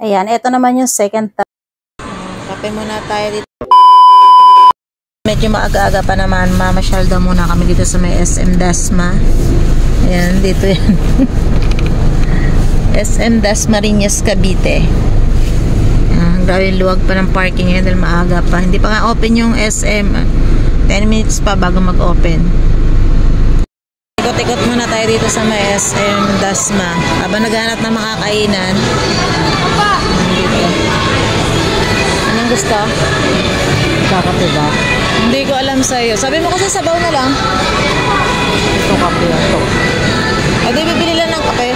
Ayan, ito naman yung second time. Kape muna tayo dito. Medyo maaga-aga pa naman. Mamasyal daw muna kami dito sa may SM Dasma. Ayan, dito yan. SM Dasmariñas, Cavite. Dahil luwag pa ng parking ngayon dahil maaga pa. Hindi pa nga open yung SM. 10 minutes pa bago mag-open. Ikot-ikot muna tayo dito sa may SM Dasma. Habang naghanap na makakainan. Dito. Anong gusto? Kakape ba? Hindi ko alam sa'yo. Sabi mo kasi sabaw na lang. Ito kape ito. Ay di bibili lang ng kape.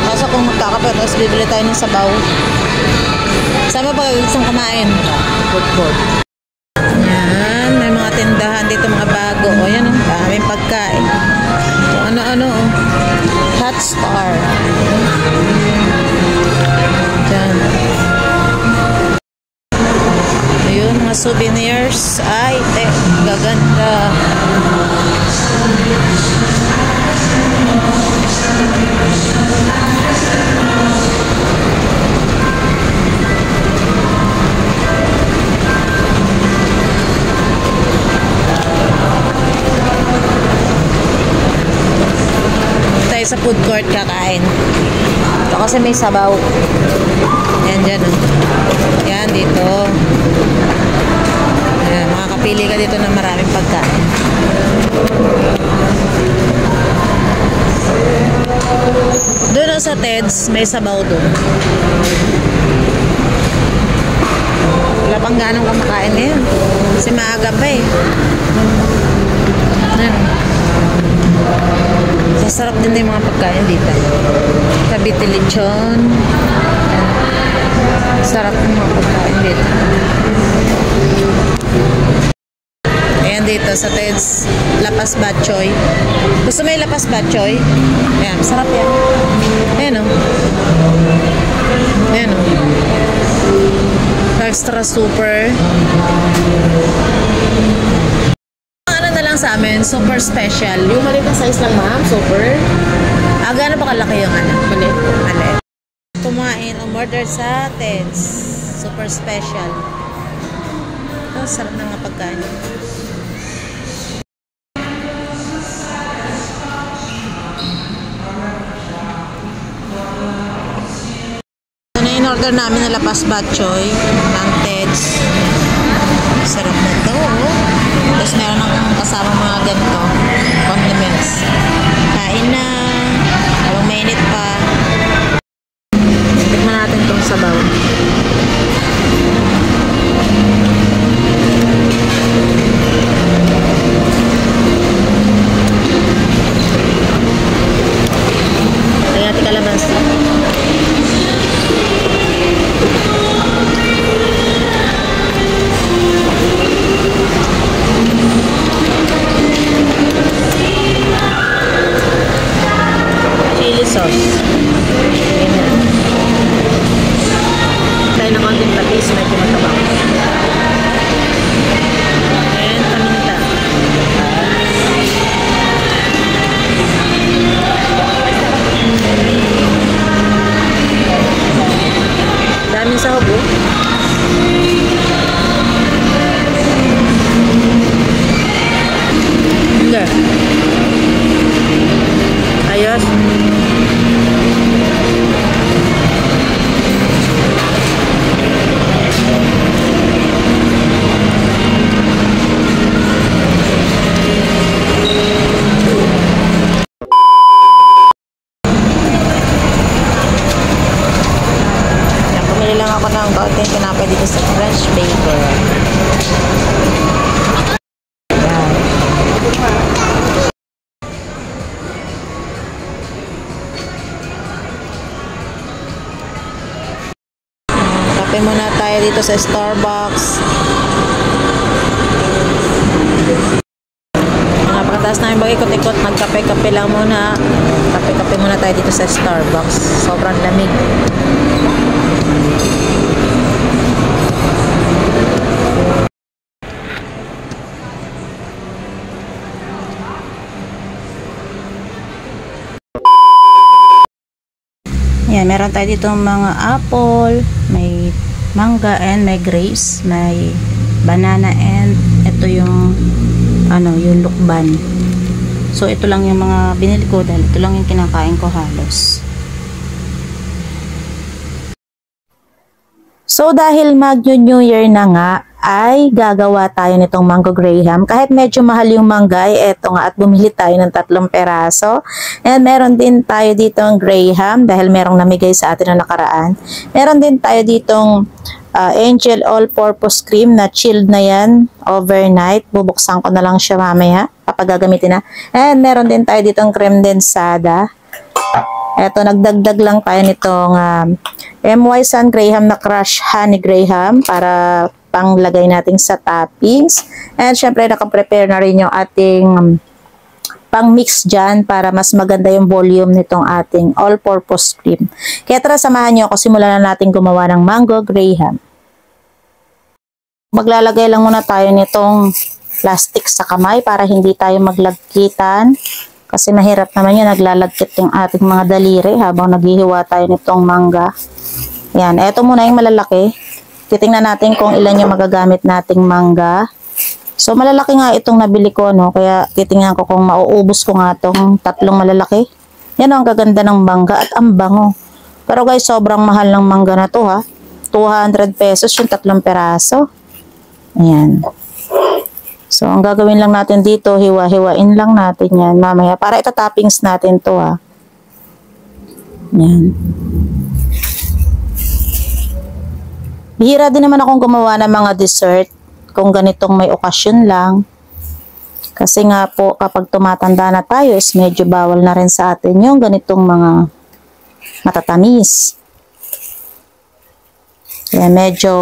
Kaso kung magkakape, tapos bibili tayo ng sabaw. Sama pa gusto kumain. Food. Yan, may mga tindahan dito, mga bago. O yan, daming pagkain. So, ano, Hot Star. Yan. Ayun, mga souvenirs. Ay, gaganda. Sa food court kakain. Ito kasi may sabaw. Yan dyan. Yan dito. Yan, makakapili ka dito ng maraming pagkain. Doon sa Ted's may sabaw doon. Wala pang ganong kumakain ngayon. Kasi maaga pa eh. Yan. Masarap din yung mga pagkain dito. Cavite lechon. Sarap yung mga pagkain dito. Ayan dito sa Ted's Lapas Batchoy. Gusto mo yung Lapas Batchoy? Ayan, sarap yan. Ayan o. Ayan o. Extra super. Sa amin, super special. Yung maliit na size lang, ma'am, super. Gano'n ba kalaki yung Maliit. Maliit. Kumain, umorder sa Ted's. Super special. Ito, sarap na nga pagkain. Ito na in-order namin na Lapas Batchoy ng Ted's. Sarap na ito, oh. Tapos meron akong kasama mga ganito condiments. Kain na habang mainit pa. Tikman natin itong sabaw. Lagyan natin kalamansi. Sauce. Tayo na konting patis, medyo matabang. And paminta. Daming sahog, oh. Hindi. Ayos. Ako ng kaunting tinapay dito sa French Baker. Yan. Kape muna tayo dito sa Starbucks. Pagkatapos namin mag-ikot-ikot, magkape-kape lang muna. Kape-kape muna tayo dito sa Starbucks. Sobrang lamig. Yan, meron tayo dito mga apple, may mangga and may grapes, may banana and ito yung yung lukban. So ito lang yung mga binili ko dahil ito lang yung kinakain ko halos. So dahil mag-New Year na nga, ay gagawa tayo nitong mango graham. Kahit medyo mahal yung mangga, eto nga at bumili tayo ng 3 peraso. And meron din tayo ditong graham dahil merong namigay sa atin na nakaraan. Meron din tayo ditong Angel All-Purpose Cream na chilled na yan overnight. Bubuksan ko na lang siya mamaya kapag gagamitin na. And meron din tayo ditong creme densada. Eto, nagdagdag lang tayo nitong MY Sun Graham na Crush Honey Graham para panglagay natin sa toppings. And syempre, nakaprepare na rin yung ating pang-mix dyan para mas maganda yung volume nitong ating all-purpose cream. Kaya tara, samahan nyo ako. Simulan na natin gumawa ng mango graham. Maglalagay lang muna tayo nitong plastic sa kamay para hindi tayo maglagkitan. Kasi mahirap naman yun, naglalagkit yung ating mga daliri habang naghihiwa tayo nitong mangga. Yan, eto muna yung malalaki. Titingnan natin kung ilan yung magagamit nating mangga. So, malalaki nga itong nabili ko, no? Kaya titingnan ko kung mauubos ko nga itong 3 malalaki. Yan ang gaganda ng mangga at ang bango. Pero guys, sobrang mahal ng mangga na to, ha? 200 pesos yung 3 peraso. Ayan. So, ang gagawin lang natin dito, hiwa-hiwain lang natin yan mamaya. Para ita-toppings natin to, ha? Ayan. Bihira din naman akong gumawa ng mga dessert kung ganitong may okasyon lang. Kasi nga po, kapag tumatanda na tayo, is medyo bawal na rin sa atin yung ganitong mga matatamis. Kaya medyo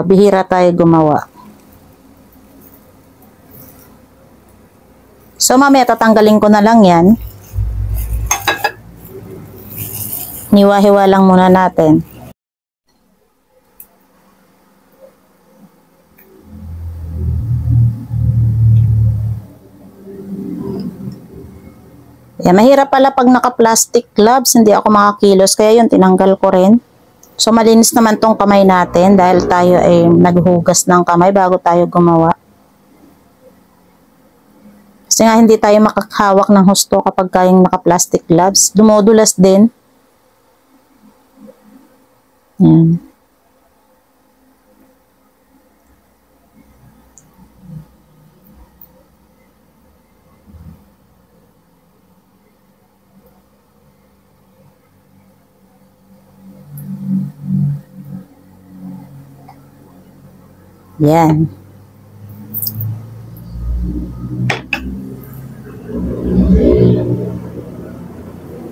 bihira tayo gumawa. So, mamaya tatanggalin ko na lang yan. Hiwa-hiwa lang muna natin. Yeah, mahirap pala pag naka-plastic gloves, hindi ako makakilos, kaya yun, tinanggal ko rin. So, malinis naman tong kamay natin dahil tayo ay naghugas ng kamay bago tayo gumawa. Kasi nga, hindi tayo makakahawak ng husto kapag kayong naka-plastic gloves. Dumudulas din. Yan. Yan.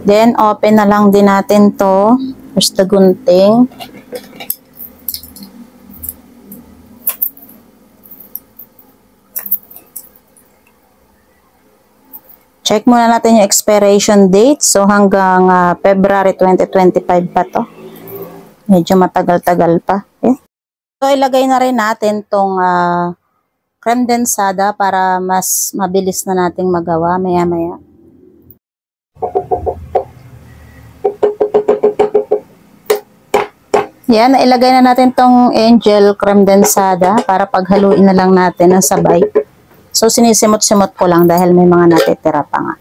Then, open na lang din natin to. First, the gunting. Check muna natin yung expiration date. So, hanggang February 2025 pa to. Medyo matagal-tagal pa. Okay? So, ilagay na rin natin tong creme densada para mas mabilis na nating magawa maya-maya. Yan, ilagay na natin tong Angel creme densada para paghaluin na lang natin ng sabay. So, sinisimot-simot ko lang dahil may mga natitira pa nga.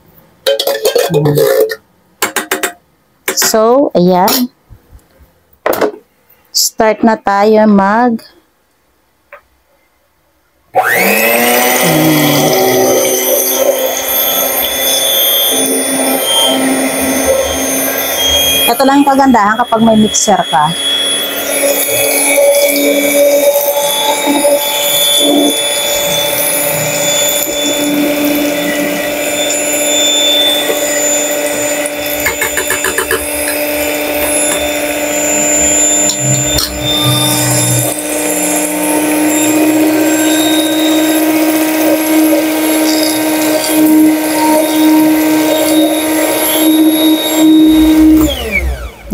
Ayan. So, ayan. Start na tayo mag Ito lang yung kagandahan kapag may mixer ka.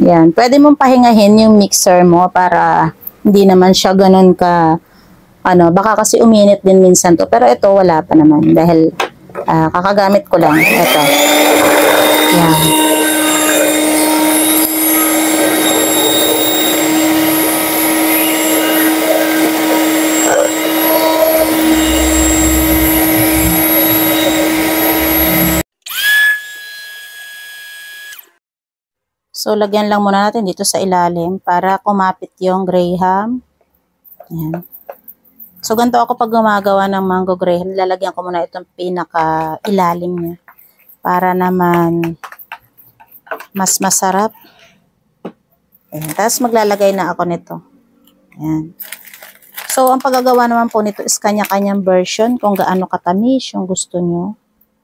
Yan. Pwede mong pahingahin yung mixer mo para hindi naman siya ganun ka, baka kasi uminit din minsan to. Pero ito wala pa naman dahil kakagamit ko lang. Ito. Yan. So, lagyan lang muna natin dito sa ilalim para kumapit yung graham. Ayan. So, ganito ako pag gumagawa ng mango graham. Lalagyan ko muna itong pinaka-ilalim niya. Para naman mas masarap. Ayan. Tapos, maglalagay na ako nito. Ayan. So, ang paggagawa naman po nito is kanya-kanyang version kung gaano katamis yung gusto nyo.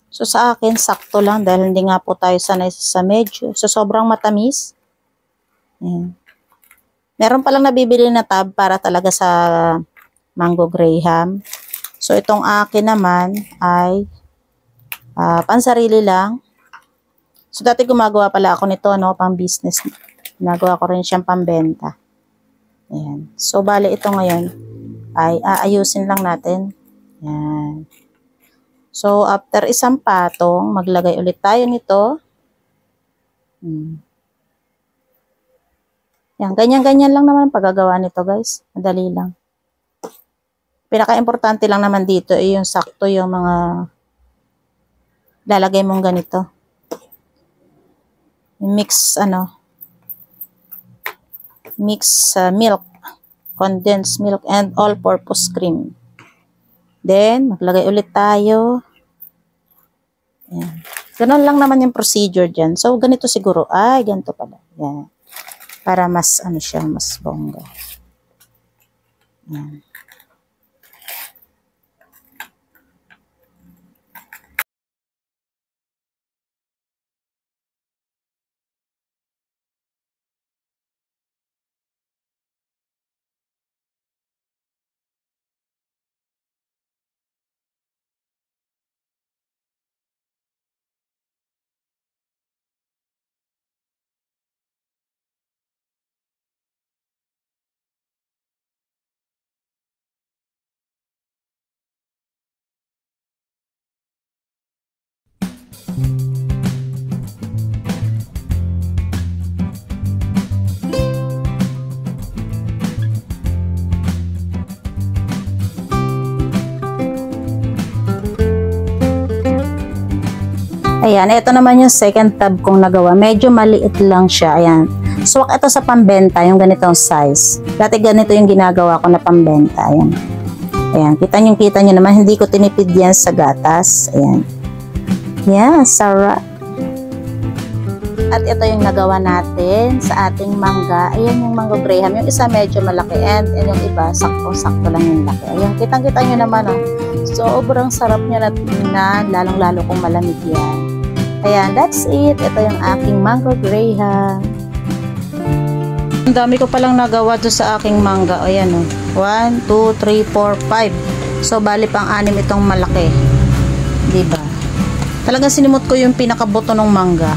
So, sa akin, sakto lang dahil hindi nga po tayo sanay sa medyo. So, sobrang matamis. Ayan. Meron palang nabibili na tab para talaga sa mango graham. So, itong akin naman ay pansarili lang. So, dati gumagawa pala ako nito, no, pang business. Ginagawa ko rin siyang pambenta. Ayan. So, bale ito ngayon ay aayusin lang natin. Ayan. So, after isang patong, maglagay ulit tayo nito. Yan, ganyan-ganyan lang naman paggagawa nito, guys. Madali lang. Pinaka-importante lang naman dito ay yung sakto yung mga lalagay mong ganito. Mix, milk, condensed milk, and all-purpose cream. Then, maglagay ulit tayo. Ayan. Ganun lang naman yung procedure dyan. So, ganito siguro. Ay, ganito pala. Ayan. Para mas, siya, mas bongga. Ayan. Ayan, ito naman yung second tab kong nagawa. Medyo maliit lang siya. Ayan. Swak ito sa pambenta, yung ganitong size. Dati ganito yung ginagawa ko na pambenta. Ayan. Ayan, kita nyo naman, hindi ko tinipid yan sa gatas. Ayan. Yeah, sarap. At ito yung nagawa natin sa ating mangga. Ayan yung mango graham. Yung isa medyo malaki and yung iba, sakto-sakto lang yung laki. Ayan, kitang-kita nyo naman, oh. Sobrang sarap niya na tingnan, lalong-lalo kung malamig yan. Ayan, that's it. Ito yung aking mango graham. Ang dami ko palang nagawa doon sa aking mangga. Ayan, oh. 1, 2, 3, 4, 5. So, bali pang 6 itong malaki. Diba? Talagang sinimot ko yung pinakabuto ng mangga.